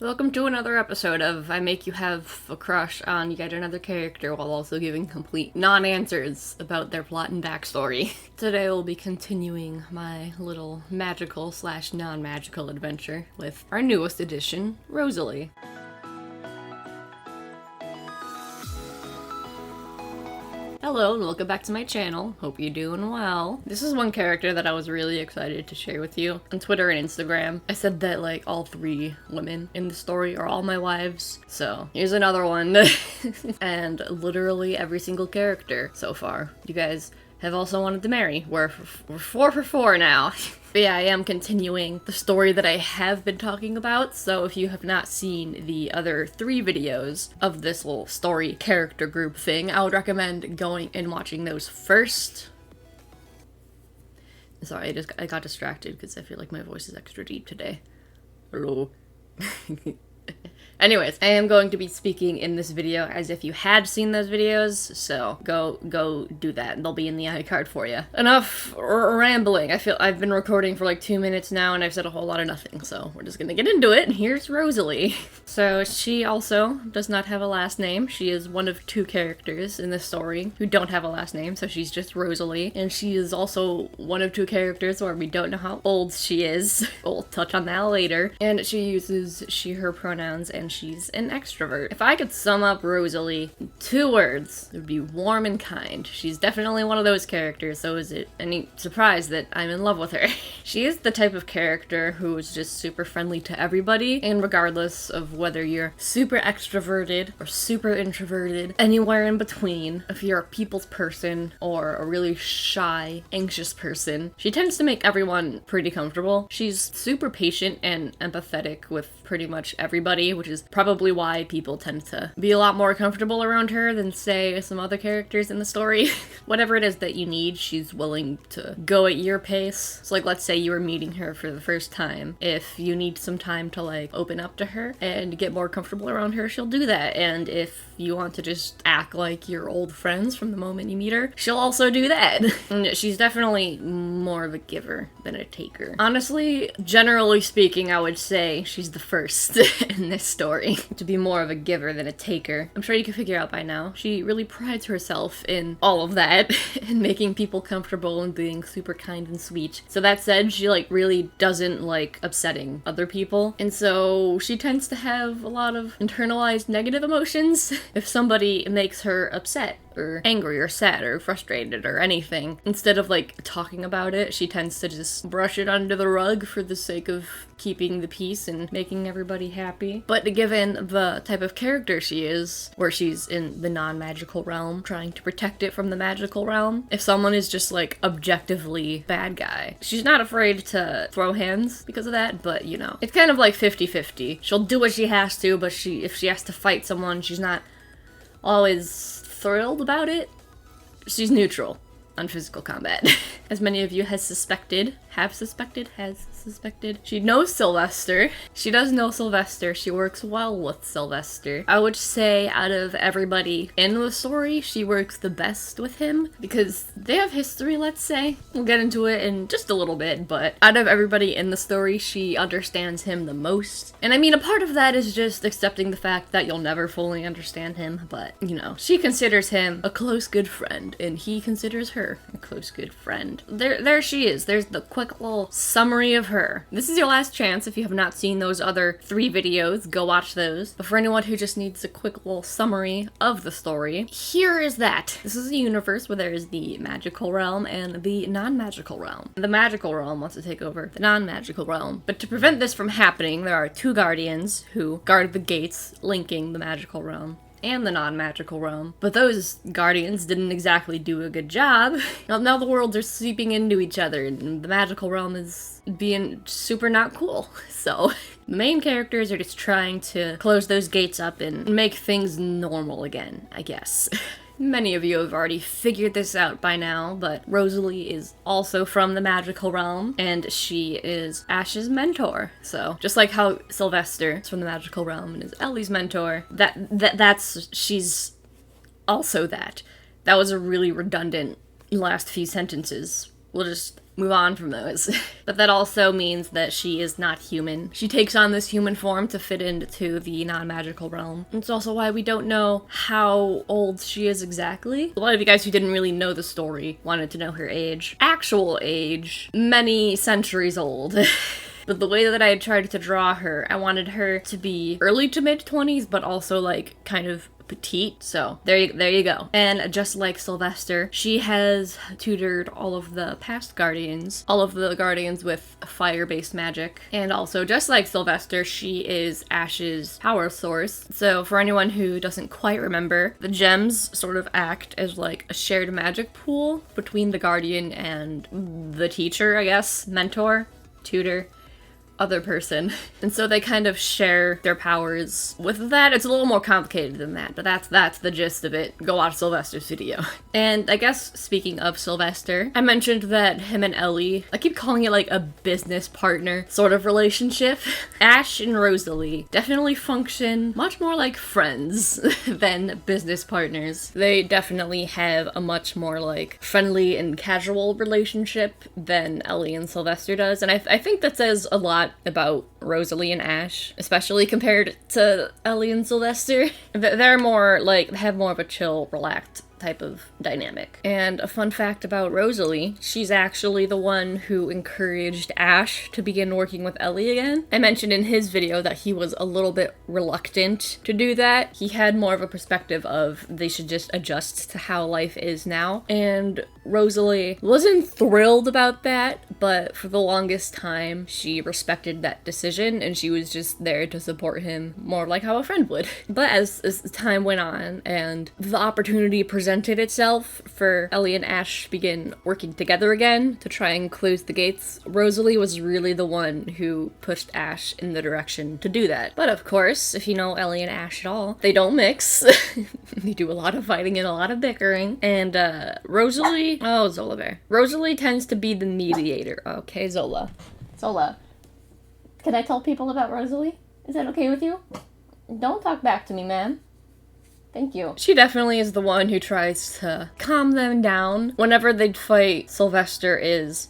Welcome to another episode of I Make You Have a Crush on Yet Another Character while also giving complete non-answers about their plot and backstory. Today we'll be continuing my little magical slash non-magical adventure with our newest addition, Rosalie. Hello and welcome back to my channel. Hope you're doing well. This is one character that I was really excited to share with you on Twitter and Instagram. I said that like all three women in the story are all my wives. So here's another one. And literally every single character so far you guys have also wanted to marry. We're 4 for 4 now. But yeah, I am continuing the story that I have been talking about, so if you have not seen the other 3 videos of this little story character group thing, I would recommend going and watching those first. Sorry, I got distracted because I feel like my voice is extra deep today. Hello. Anyways, I am going to be speaking in this video as if you had seen those videos, so go do that. They'll be in the iCard for you. Enough rambling. I feel I've been recording for like 2 minutes now and I've said a whole lot of nothing, so we're just gonna get into it. Here's Rosalie. So she also does not have a last name. She is one of 2 characters in this story who don't have a last name, so she's just Rosalie. And she is also one of 2 characters where we don't know how old she is. We'll touch on that later. And she uses she, her pronouns, and she's an extrovert. If I could sum up Rosalie in 2 words, it would be warm and kind. She's definitely one of those characters, so is it any surprise that I'm in love with her? She is the type of character who is just super friendly to everybody, and regardless of whether you're super extroverted or super introverted, anywhere in between, if you're a people's person or a really shy, anxious person, she tends to make everyone pretty comfortable. She's super patient and empathetic with pretty much everybody, which is probably why people tend to be a lot more comfortable around her than, say, some other characters in the story. Whatever it is that you need, she's willing to go at your pace. So, like, let's say you were meeting her for the first time. If you need some time to, like, open up to her and get more comfortable around her, she'll do that. And if you want to just act like you're old friends from the moment you meet her, she'll also do that. And she's definitely more of a giver than a taker. Honestly, generally speaking, I would say she's the first in this story to be more of a giver than a taker. I'm sure you can figure out by now. She really prides herself in all of that and making people comfortable and being super kind and sweet. So that said, she like really doesn't like upsetting other people. And so she tends to have a lot of internalized negative emotions. If somebody makes her upset or angry or sad or frustrated or anything, instead of like talking about it, she tends to just brush it under the rug for the sake of keeping the peace and making everybody happy. But given the type of character she is, where she's in the non-magical realm trying to protect it from the magical realm, if someone is just like objectively bad guy, she's not afraid to throw hands because of that. But you know, it's kind of like 50-50. She'll do what she has to, but if she has to fight someone, she's not always thrilled about it. She's neutral on physical combat. As many of you has suspected, she knows Sylvester. She does know Sylvester. She works well with Sylvester. I would say out of everybody in the story, she works the best with him because they have history, let's say. We'll get into it in just a little bit, but out of everybody in the story, she understands him the most. And I mean, a part of that is just accepting the fact that you'll never fully understand him, but you know, she considers him a close good friend, and he considers her a close good friend. There she is. There's the quick little summary of her. This is your last chance. If you have not seen those other 3 videos, go watch those. But for anyone who just needs a quick little summary of the story, here is that. This is a universe where there is the magical realm and the non-magical realm. The magical realm wants to take over the non-magical realm. But to prevent this from happening, there are 2 guardians who guard the gates linking the magical realm and the non-magical realm. But those guardians didn't exactly do a good job. Now the worlds are seeping into each other, and the magical realm is being super not cool. So the main characters are just trying to close those gates up and make things normal again, I guess. Many of you have already figured this out by now, but Rosalie is also from the magical realm, and she is Ash's mentor. So, just like how Sylvester is from the magical realm and is Ellie's mentor, she's also that. That was a really redundant last few sentences. We'll just move on from those. But that also means that she is not human. She takes on this human form to fit into the non-magical realm. It's also why we don't know how old she is exactly. A lot of you guys who didn't really know the story wanted to know her age. Actual age, many centuries old. But the way that I had tried to draw her, I wanted her to be early to mid-20s, but also like kind of petite. So there you go. And just like Sylvester, she has tutored all of the past guardians, all of the guardians with fire-based magic. And also, just like Sylvester, she is Ash's power source. So for anyone who doesn't quite remember, the gems sort of act as like a shared magic pool between the guardian and the teacher, I guess, mentor, tutor, other person. And so they kind of share their powers with that. It's a little more complicated than that, but that's the gist of it. Go watch Sylvester's video. And I guess speaking of Sylvester, I mentioned that him and Ellie, I keep calling it like a business partner sort of relationship. Ash and Rosalie definitely function much more like friends than business partners. They definitely have a much more like friendly and casual relationship than Ellie and Sylvester does. And I think that says a lot about Rosalie and Ash, especially compared to Ellie and Sylvester. They're more like, have more of a chill, relaxed type of dynamic. And a fun fact about Rosalie, she's actually the one who encouraged Ash to begin working with Ellie again. I mentioned in his video that he was a little bit reluctant to do that. He had more of a perspective of they should just adjust to how life is now. And Rosalie wasn't thrilled about that, but for the longest time, she respected that decision and she was just there to support him more like how a friend would. But as time went on and the opportunity presented itself for Ellie and Ash to begin working together again to try and close the gates, Rosalie was really the one who pushed Ash in the direction to do that. But of course, if you know Ellie and Ash at all, they don't mix. They do a lot of fighting and a lot of bickering. And Rosalie, oh, Zola Bear. Rosalie tends to be the mediator. Okay, Zola, can I tell people about Rosalie? Is that okay with you? Don't talk back to me, ma'am. Thank you. She definitely is the one who tries to calm them down. Whenever they'd fight, Sylvester is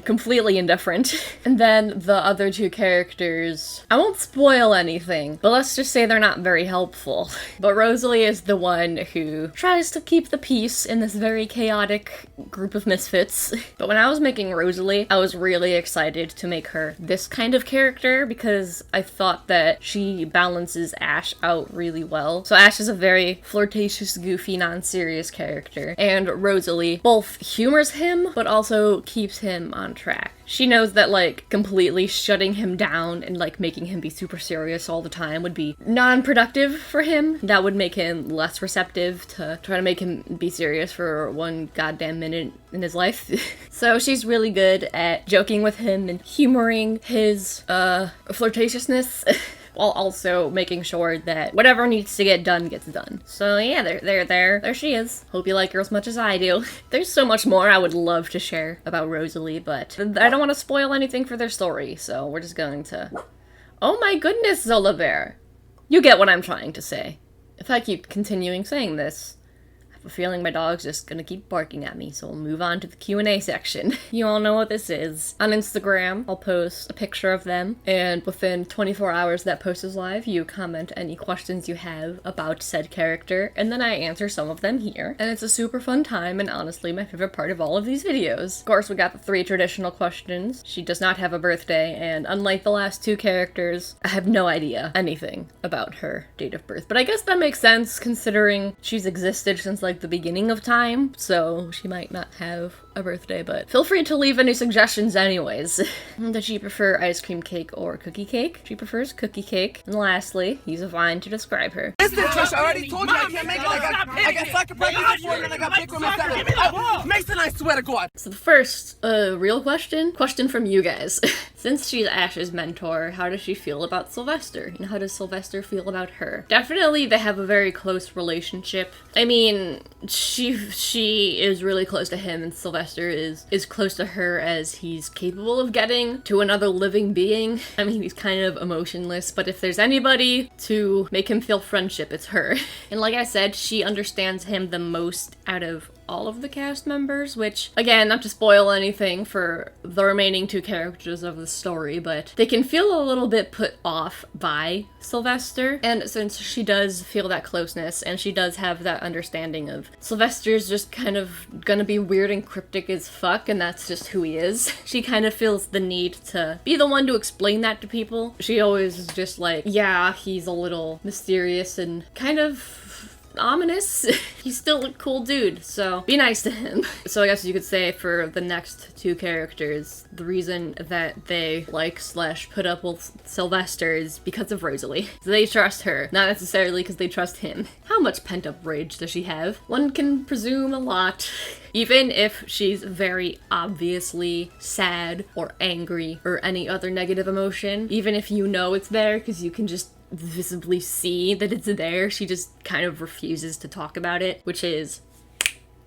completely indifferent. And then the other two characters, I won't spoil anything, but let's just say they're not very helpful. But Rosalie is the one who tries to keep the peace in this very chaotic group of misfits. But when I was making Rosalie, I was really excited to make her this kind of character because I thought that she balances Ash out really well. So Ash is a very flirtatious, goofy, non-serious character, and Rosalie both humors him, but also keeps him on track. She knows that, like, completely shutting him down and, like, making him be super serious all the time would be non-productive for him. That would make him less receptive to try to make him be serious for one goddamn minute in his life. So she's really good at joking with him and humoring his, flirtatiousness. While also making sure that whatever needs to get done gets done. So yeah, there she is. Hope you like her as much as I do. There's so much more I would love to share about Rosalie, but I don't want to spoil anything for their story, so we're just going to... Oh my goodness, Zola Bear! You get what I'm trying to say. If I keep continuing saying this, I have a feeling my dog's just gonna keep barking at me, so we'll move on to the Q&A section. You all know what this is. On Instagram, I'll post a picture of them, and within 24 hours that post is live, you comment any questions you have about said character, and then I answer some of them here. And it's a super fun time, and honestly my favorite part of all of these videos. Of course, we got the 3 traditional questions. She does not have a birthday, and unlike the last 2 characters, I have no idea anything about her date of birth. But I guess that makes sense, considering she's existed since, like, the beginning of time, so she might not have a birthday, but feel free to leave any suggestions anyways. Does she prefer ice cream cake or cookie cake? She prefers cookie cake. And lastly, use a vine to describe her. Listen, Trish, I already told you I can't make it. I got soccer practice for you and I got big room at 7. Mason, I swear to God. So the first real question from you guys. Since she's Ash's mentor, how does she feel about Sylvester? And how does Sylvester feel about her? Definitely they have a very close relationship. I mean, she is really close to him, and Sylvester is close to her as he's capable of getting to another living being. I mean, he's kind of emotionless, but if there's anybody to make him feel friendship, it's her. And like I said, she understands him the most out of all of the cast members, which, again, not to spoil anything for the remaining 2 characters of the story, but they can feel a little bit put off by Sylvester. And since she does feel that closeness, and she does have that understanding of Sylvester's just kind of gonna be weird and cryptic as fuck, and that's just who he is, she kind of feels the need to be the one to explain that to people. She always is just like, yeah, he's a little mysterious and kind of ominous. He's still a cool dude, so be nice to him. So I guess you could say for the next 2 characters, the reason that they like/put up with Sylvester is because of Rosalie. So they trust her, not necessarily because they trust him. How much pent-up rage does she have? One can presume a lot. Even if she's very obviously sad or angry or any other negative emotion, even if you know it's there because you can just visibly see that it's there, she just kind of refuses to talk about it, which is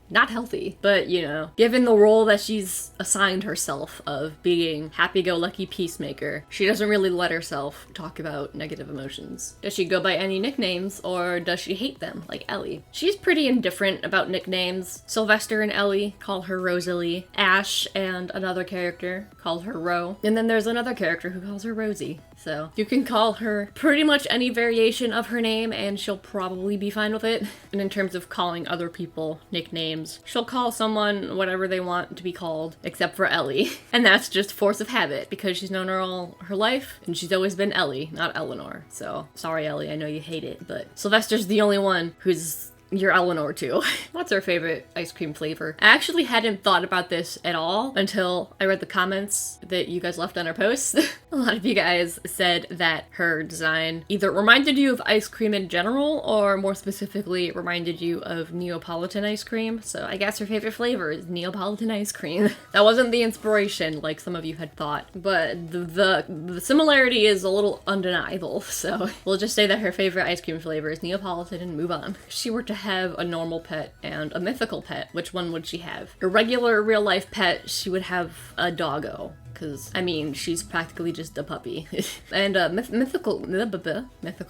not healthy. But, you know, given the role that she's assigned herself of being happy-go-lucky peacemaker, she doesn't really let herself talk about negative emotions. Does she go by any nicknames, or does she hate them, like Ellie? She's pretty indifferent about nicknames. Sylvester and Ellie call her Rosalie. Ash and another character call her Ro. And then there's another character who calls her Rosie. So you can call her pretty much any variation of her name and she'll probably be fine with it. And in terms of calling other people nicknames, she'll call someone whatever they want to be called, except for Ellie. And that's just force of habit because she's known her all her life and she's always been Ellie, not Eleanor. So sorry, Ellie, I know you hate it, but Sylvester's the only one who's your Eleanor too. What's her favorite ice cream flavor? I actually hadn't thought about this at all until I read the comments that you guys left on our post. A lot of you guys said that her design either reminded you of ice cream in general or more specifically reminded you of Neapolitan ice cream. So I guess her favorite flavor is Neapolitan ice cream. That wasn't the inspiration like some of you had thought, but the similarity is a little undeniable. So we'll just say that her favorite ice cream flavor is Neapolitan and move on. If she were to have a normal pet and a mythical pet, which one would she have? A regular real life pet, she would have a doggo. Because, I mean, she's practically just a puppy. And a mythical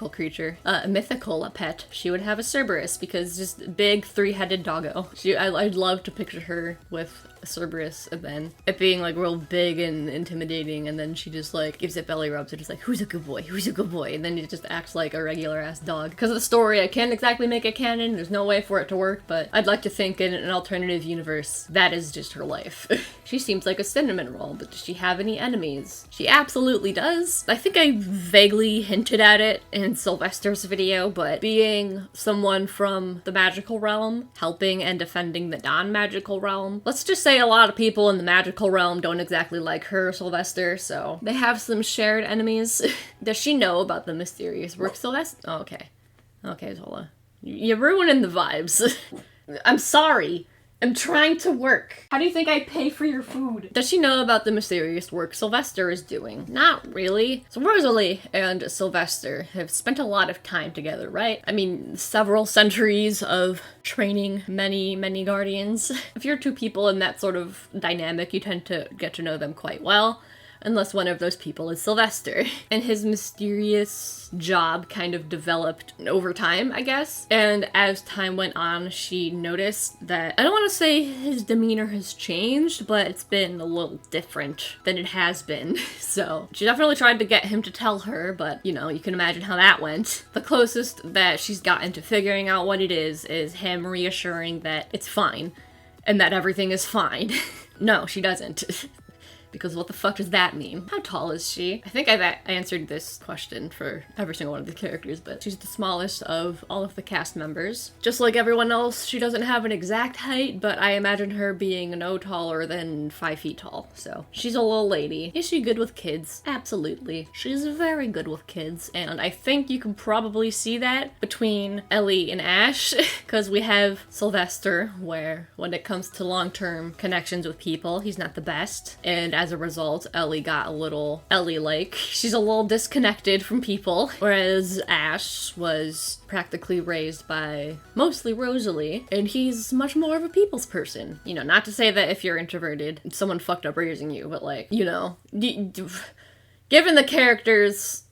creature, a mythical pet, she would have a Cerberus, because just big 3-headed doggo. I'd love to picture her with a Cerberus, and then it being like real big and intimidating, and then she just like gives it belly rubs, and just like, who's a good boy, who's a good boy, and then it just acts like a regular ass dog. Because of the story, I can't exactly make it canon, there's no way for it to work, but I'd like to think in an alternative universe, that is just her life. She seems like a cinnamon roll, but does she have any enemies? She absolutely does. I think I vaguely hinted at it in Sylvester's video, but being someone from the magical realm, helping and defending the non-magical realm, let's just say a lot of people in the magical realm don't exactly like her, Sylvester, so they have some shared enemies. Does she know about the mysterious work, Sylvester? Oh, okay. Okay, Zola. You're ruining the vibes. I'm sorry. I'm trying to work. How do you think I pay for your food? Does she know about the mysterious work Sylvester is doing? Not really. So Rosalie and Sylvester have spent a lot of time together, right? I mean, several centuries of training many, many guardians. If you're 2 people in that sort of dynamic, you tend to get to know them quite well. Unless one of those people is Sylvester. And his mysterious job kind of developed over time, I guess. And as time went on, she noticed that, I don't want to say his demeanor has changed, but it's been a little different than it has been. So she definitely tried to get him to tell her, but you know, you can imagine how that went. The closest that she's gotten to figuring out what it is him reassuring that it's fine and that everything is fine. No, she doesn't. Because what the fuck does that mean? How tall is she? I think I've answered this question for every single one of the characters, but she's the smallest of all of the cast members. Just like everyone else, she doesn't have an exact height, but I imagine her being no taller than 5 feet tall. So she's a little lady. Is she good with kids? Absolutely. She's very good with kids, and I think you can probably see that between Ellie and Ash, because we have Sylvester, where when it comes to long-term connections with people, he's not the best, and as a result, Ellie got a little Ellie-like. She's a little disconnected from people, whereas Ash was practically raised by mostly Rosalie, and he's much more of a people's person. You know, not to say that if you're introverted, someone fucked up raising you, but like, you know, given the characters,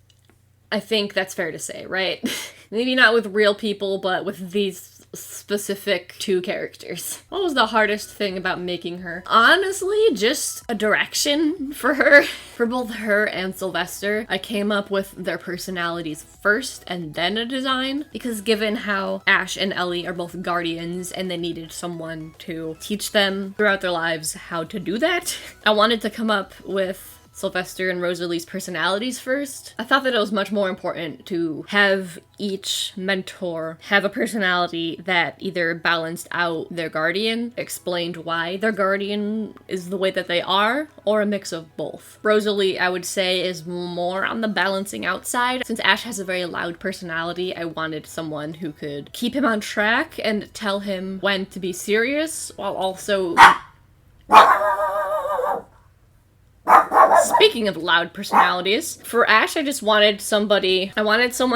I think that's fair to say, right? Maybe not with real people, but with these specific 2 characters. What was the hardest thing about making her? Honestly, just a direction for her. For both her and Sylvester, I came up with their personalities first and then a design, because given how Ash and Ellie are both guardians and they needed someone to teach them throughout their lives how to do that, I wanted to come up with Sylvester and Rosalie's personalities first. I thought that it was much more important to have each mentor have a personality that either balanced out their guardian, explained why their guardian is the way that they are, or a mix of both. Rosalie, I would say, is more on the balancing out side. Since Ash has a very loud personality, I wanted someone who could keep him on track and tell him when to be serious, while also... Speaking of loud personalities, for Ash, I just wanted someone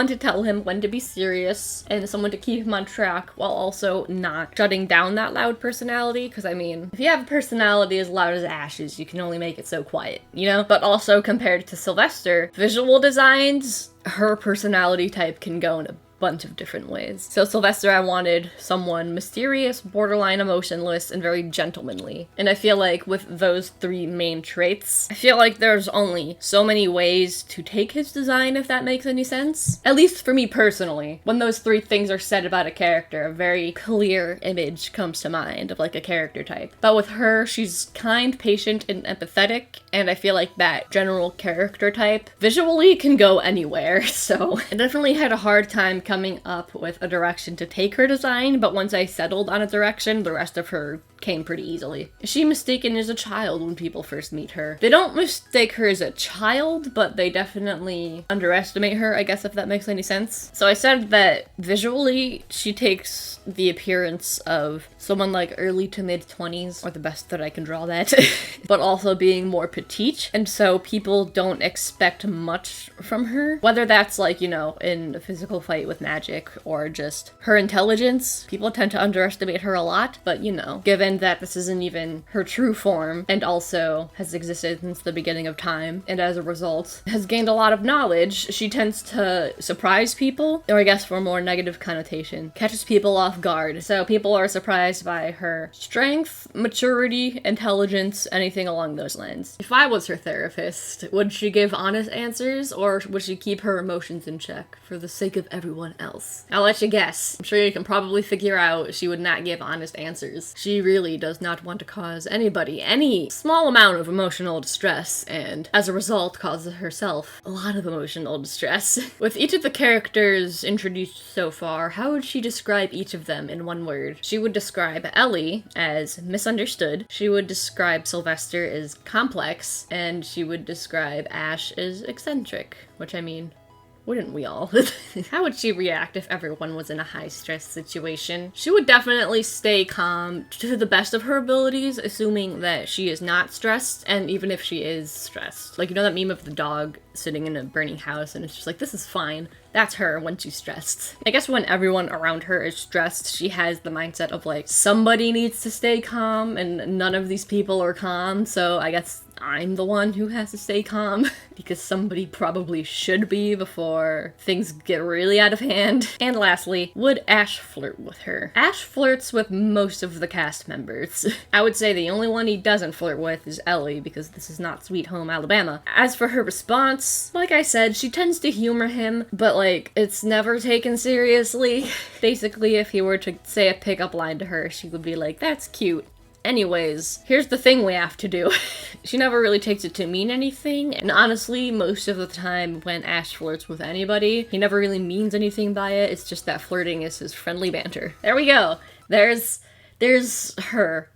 to tell him when to be serious and someone to keep him on track while also not shutting down that loud personality. Because, I mean, if you have a personality as loud as Ash's, you can only make it so quiet, you know? But also, compared to Sylvester, visual designs, her personality type can go in a bunch of different ways. So Sylvester, I wanted someone mysterious, borderline emotionless, and very gentlemanly. And I feel like with those 3 main traits, I feel like there's only so many ways to take his design, if that makes any sense. At least for me personally. When those 3 things are said about a character, a very clear image comes to mind of like a character type. But with her, she's kind, patient, and empathetic, and I feel like that general character type visually can go anywhere. So I definitely had a hard time coming up with a direction to take her design, but once I settled on a direction, the rest of her came pretty easily. Is she mistaken as a child when people first meet her? They don't mistake her as a child, but they definitely underestimate her, I guess, if that makes any sense. So I said that visually, she takes the appearance of someone like early to mid 20s, or the best that I can draw that, but also being more petite, and so people don't expect much from her. Whether that's like, you know, in a physical fight with magic, or just her intelligence, people tend to underestimate her a lot, but you know, given that this isn't even her true form, and also has existed since the beginning of time, and as a result has gained a lot of knowledge, she tends to surprise people, or I guess for a more negative connotation, catches people off guard. So people are surprised by her strength, maturity, intelligence, anything along those lines. If I was her therapist, would she give honest answers, or would she keep her emotions in check for the sake of everyone else? I'll let you guess. I'm sure you can probably figure out she would not give honest answers. She really does not want to cause anybody any small amount of emotional distress, and as a result causes herself a lot of emotional distress. With each of the characters introduced so far, how would she describe each of them in one word? She would describe Ellie as misunderstood, she would describe Sylvester as complex, and she would describe Ash as eccentric, which, I mean, wouldn't we all? How would she react if everyone was in a high-stress situation? She would definitely stay calm to the best of her abilities, assuming that she is not stressed, and even if she is stressed. Like, you know that meme of the dog sitting in a burning house, and it's just like, this is fine. That's her when she's stressed. I guess when everyone around her is stressed, she has the mindset of like, somebody needs to stay calm, and none of these people are calm, so I guess I'm the one who has to stay calm, because somebody probably should be before things get really out of hand. And lastly, would Ash flirt with her? Ash flirts with most of the cast members. I would say the only one he doesn't flirt with is Ellie, because this is not Sweet Home Alabama. As for her response, like I said, she tends to humor him, but like, it's never taken seriously. Basically, if he were to say a pickup line to her, she would be like, that's cute. Anyways, here's the thing we have to do. She never really takes it to mean anything, and honestly, most of the time when Ash flirts with anybody, he never really means anything by it. It's just that flirting is his friendly banter. There we go. There's her.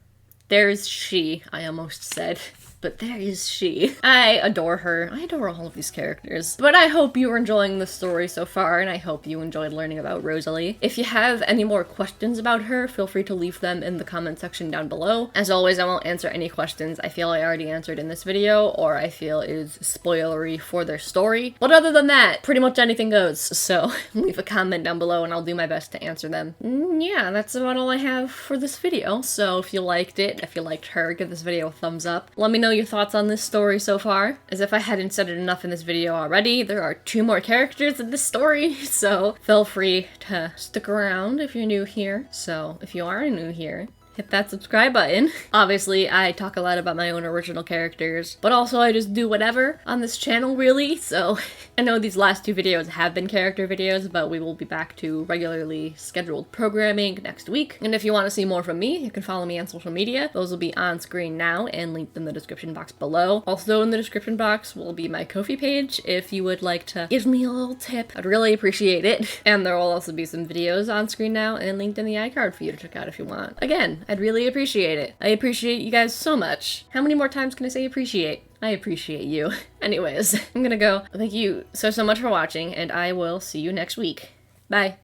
There's she, I almost said. But there is she. I adore her. I adore all of these characters. But I hope you are enjoying the story so far, and I hope you enjoyed learning about Rosalie. If you have any more questions about her, feel free to leave them in the comment section down below. As always, I won't answer any questions I feel I already answered in this video, or I feel is spoilery for their story. But other than that, pretty much anything goes, so leave a comment down below and I'll do my best to answer them. Yeah, that's about all I have for this video, so if you liked it, if you liked her, give this video a thumbs up. Let me know know your thoughts on this story so far. As if I hadn't said it enough in this video already, there are 2 more characters in this story, so feel free to stick around if you're new here. So if you are new here, hit that subscribe button. Obviously, I talk a lot about my own original characters, but also I just do whatever on this channel, really, so I know these last 2 videos have been character videos, but we will be back to regularly scheduled programming next week. And if you want to see more from me, you can follow me on social media. Those will be on screen now and linked in the description box below. Also in the description box will be my Ko-fi page if you would like to give me a little tip. I'd really appreciate it. And there will also be some videos on screen now and linked in the iCard for you to check out if you want. Again, I'd really appreciate it. I appreciate you guys so much. How many more times can I say appreciate? I appreciate you. Anyways, I'm gonna go. Thank you so much for watching, and I will see you next week. Bye.